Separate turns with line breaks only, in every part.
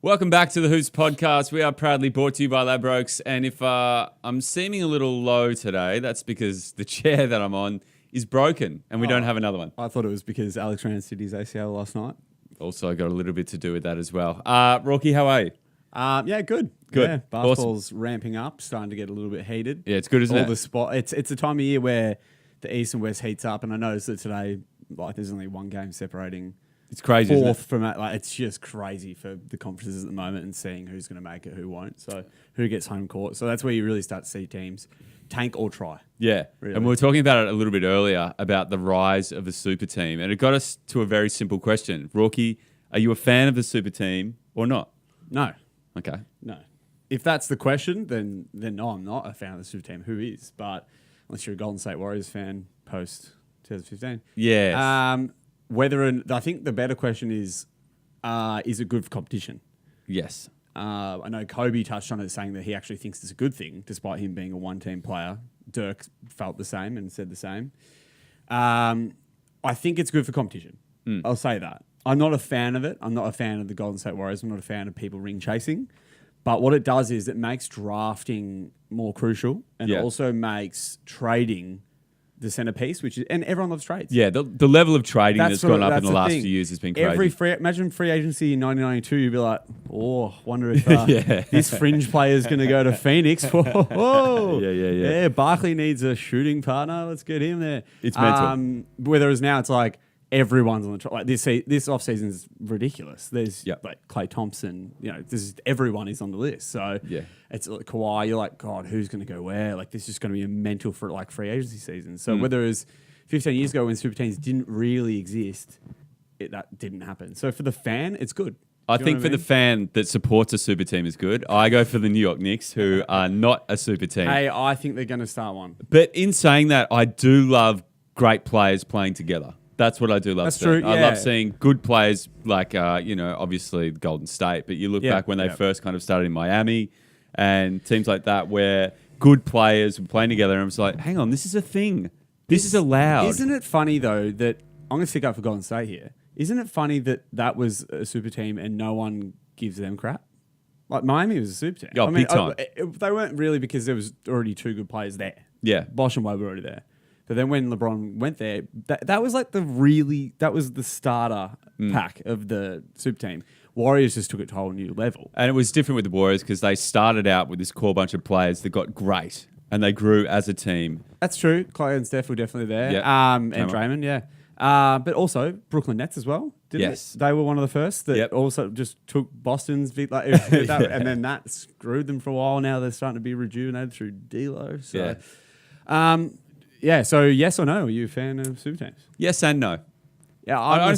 Welcome back to the Hoops Podcast. We are proudly brought to you by Ladbrokes. And if I'm seeming a little low today, that's because the chair that I'm on is broken and we don't have another one.
I thought it was because Alex ran City's ACL last night.
Also got a little bit to do with that as well. Rocky, how are you?
Yeah, good.
Good.
Yeah, basketball's ramping up, starting to get a little bit heated.
Yeah, it's good, isn't it?
It's a time of year where the East and West heats up, and I noticed that today, there's only one game separating.
It's crazy, isn't it?
From it. It's just crazy for the conferences at the moment and seeing who's going to make it, who won't. So who gets home court. So that's where you really start to see teams tank or try.
Yeah.
Really.
And we were talking about it a little bit earlier about the rise of the super team. And it got us to a very simple question. Rocky, are you a fan of the super team or not?
No.
Okay.
No. If that's the question, then no, I'm not a fan of the super team. Who is? But unless you're a Golden State Warriors fan post 2015.
Yes.
I think the better question is it good for competition?
Yes.
I know Kobe touched on it, saying that he actually thinks it's a good thing, despite him being a one-team player. Dirk felt the same and said the same. I think it's good for competition. I'll say that. I'm not a fan of it. I'm not a fan of the Golden State Warriors. I'm not a fan of people ring chasing. But what it does is it makes drafting more crucial, and it also makes trading the centerpiece, and everyone loves trades.
Yeah, the level of trading that's gone up in the last few years has been crazy.
Imagine free agency in 1992, you'd be like, wonder if this fringe player is going to go to Phoenix. Whoa. Yeah, Barkley needs a shooting partner. Let's get him there.
It's mental.
Whereas now it's like everyone's on the like this offseason is ridiculous. There's like Klay Thompson, everyone is on the list. So it's like Kawhi, you're like, God, who's going to go where? Like, this is going to be a mental for like free agency season. So whether it was 15 years ago when super teams didn't really exist, that didn't happen. So for the fan, it's good.
I think for the fan that supports a super team is good. I go for the New York Knicks, who are not a super team.
Hey, I think they're going to start one.
But in saying that, I do love great players playing together. That's what I do love.
That's true.
I love seeing good players like, obviously Golden State. But you look back when they first kind of started in Miami and teams like that where good players were playing together. And I was like, hang on, this is a thing. This is allowed.
Isn't it funny, though, that I'm going to stick up for Golden State here. Isn't it funny that was a super team and no one gives them crap? Like Miami was a super team.
Oh, big time.
They weren't really because there was already two good players there.
Yeah.
Bosh and Wade were already there. But then when LeBron went there, that was like that was the starter pack of the super team. Warriors just took it to a whole new level.
And it was different with the Warriors because they started out with this core bunch of players that got great and they grew as a team.
That's true. Clay and Steph were definitely there.
Yep.
And Draymond, but also Brooklyn Nets as well, didn't they? They were one of the first that also just took Boston's beat, and then that screwed them for a while. Now they're starting to be rejuvenated through D'Lo. So, so yes or no? Are you a fan of super teams?
Yes and no.
Yeah,
I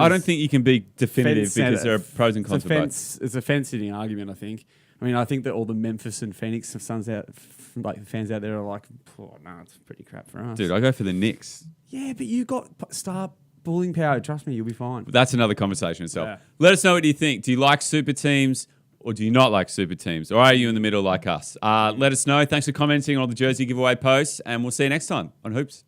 don't think you can be definitive because there are pros and cons for both.
It's a fence-sitting argument, I think. I mean, I think that all the Memphis and Phoenix fans out there are like, it's pretty crap for us.
Dude, I go for the Knicks.
Yeah, but you got star bullying power. Trust me, you'll be fine.
That's another conversation itself. Yeah. Let us know what you think. Do you like super teams or do you not like super teams? Or are you in the middle like us? Let us know. Thanks for commenting on all the jersey giveaway posts, and we'll see you next time on Hoops.